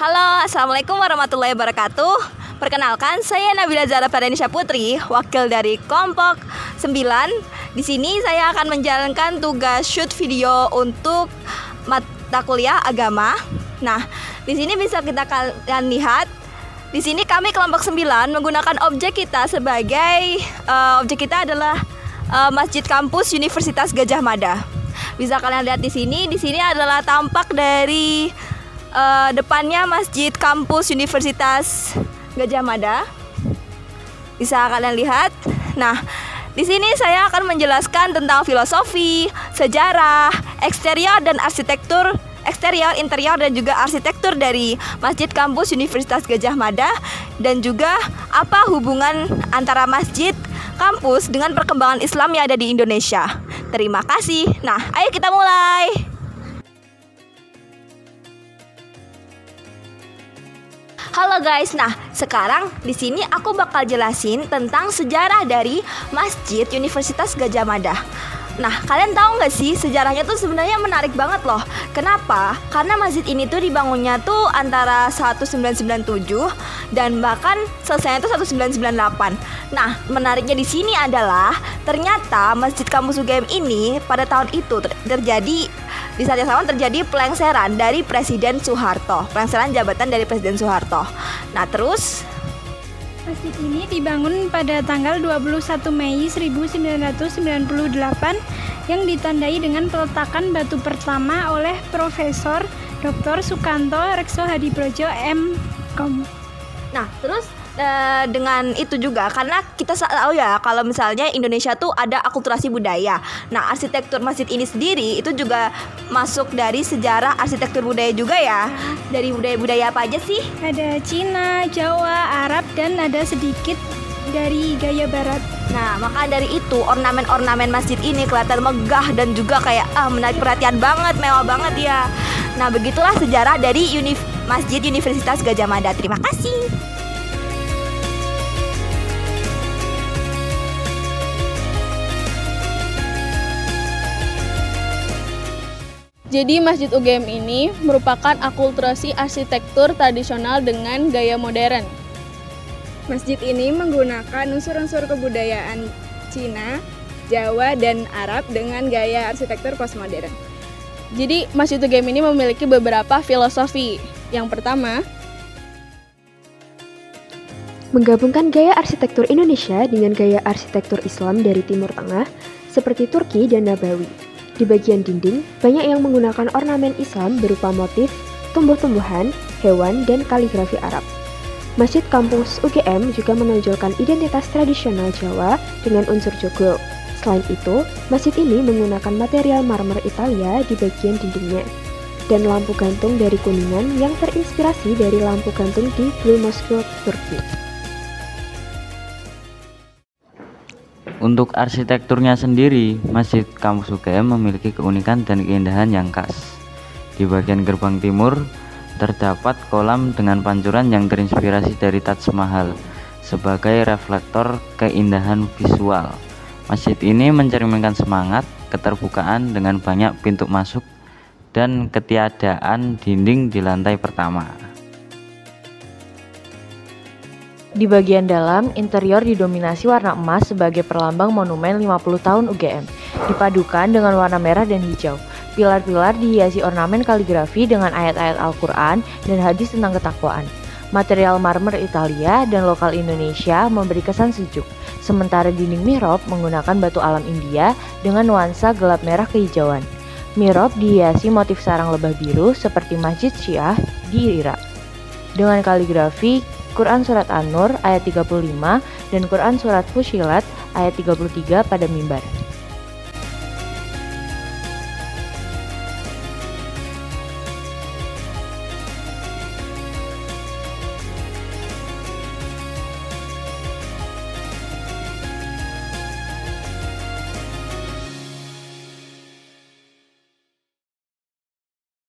Halo, Assalamualaikum warahmatullahi wabarakatuh. Perkenalkan, saya Nabila Zahra Fardanisha Putri, wakil dari kelompok 9. Di sini saya akan menjalankan tugas shoot video untuk mata kuliah agama. Nah, di sini bisa kalian lihat. Di sini kami kelompok 9 menggunakan objek kita sebagai objek kita adalah Masjid Kampus Universitas Gadjah Mada. Bisa kalian lihat di sini. Di sini adalah tampak dari depannya Masjid Kampus Universitas Gadjah Mada. Bisa kalian lihat. Nah, di sini saya akan menjelaskan tentang filosofi, sejarah, eksterior dan arsitektur, eksterior, interior dan juga arsitektur dari Masjid Kampus Universitas Gadjah Mada, dan juga apa hubungan antara masjid kampus dengan perkembangan Islam yang ada di Indonesia. Terima kasih. Nah, ayo kita mulai. Halo guys, nah sekarang di sini aku bakal jelasin tentang sejarah dari Masjid Universitas Gadjah Mada. Nah, kalian tahu nggak sih sejarahnya tuh sebenarnya menarik banget loh. Kenapa? Karena masjid ini tuh dibangunnya tuh antara 1997 dan bahkan selesainya tuh 1998. Nah, menariknya di sini adalah ternyata Masjid Kampus UGM ini pada tahun itu terjadi di saat yang sama terjadi pelengseran dari Presiden Soeharto, pelengseran jabatan dari Presiden Soeharto. Nah, terus masjid ini dibangun pada tanggal 21 Mei 1998 yang ditandai dengan peletakan batu pertama oleh Profesor Dr. Sukanto Rekso Hadibrojo M.Com. Nah, terus dengan itu juga karena kita tahu ya kalau misalnya Indonesia tuh ada akulturasi budaya. Nah, arsitektur masjid ini sendiri itu juga masuk dari sejarah arsitektur budaya juga ya. Dari budaya-budaya apa aja sih? Ada Cina, Jawa, Arab, dan ada sedikit dari gaya barat. Nah, maka dari itu ornamen-ornamen masjid ini kelihatan megah dan juga kayak menarik perhatian banget, mewah banget ya. Nah, begitulah sejarah dari Masjid Universitas Gadjah Mada. Terima kasih. Jadi Masjid UGM ini merupakan akulturasi arsitektur tradisional dengan gaya modern. Masjid ini menggunakan unsur-unsur kebudayaan Cina, Jawa, dan Arab dengan gaya arsitektur postmodern. Jadi Masjid UGM ini memiliki beberapa filosofi. Yang pertama, menggabungkan gaya arsitektur Indonesia dengan gaya arsitektur Islam dari Timur Tengah seperti Turki dan Nabawi. Di bagian dinding, banyak yang menggunakan ornamen Islam berupa motif, tumbuh-tumbuhan, hewan, dan kaligrafi Arab. Masjid Kampus UGM juga menonjolkan identitas tradisional Jawa dengan unsur joglo. Selain itu, masjid ini menggunakan material marmer Italia di bagian dindingnya, dan lampu gantung dari Kuningan yang terinspirasi dari lampu gantung di Blue Mosque, Turki. Untuk arsitekturnya sendiri, Masjid Kampus UGM memiliki keunikan dan keindahan yang khas. Di bagian gerbang timur, terdapat kolam dengan pancuran yang terinspirasi dari Taj Mahal sebagai reflektor keindahan visual. Masjid ini mencerminkan semangat, keterbukaan dengan banyak pintu masuk dan ketiadaan dinding di lantai pertama. Di bagian dalam, interior didominasi warna emas sebagai perlambang monumen 50 tahun UGM, dipadukan dengan warna merah dan hijau. Pilar-pilar dihiasi ornamen kaligrafi dengan ayat-ayat Al-Quran dan hadis tentang ketakwaan. Material marmer Italia dan lokal Indonesia memberi kesan sejuk, sementara dinding mihrab menggunakan batu alam India dengan nuansa gelap merah kehijauan. Mihrab dihiasi motif sarang lebah biru seperti Masjid Syiah di Irak. Dengan kaligrafi Quran Surat An-Nur ayat 35 dan Quran Surat Fussilat ayat 33 pada mimbar.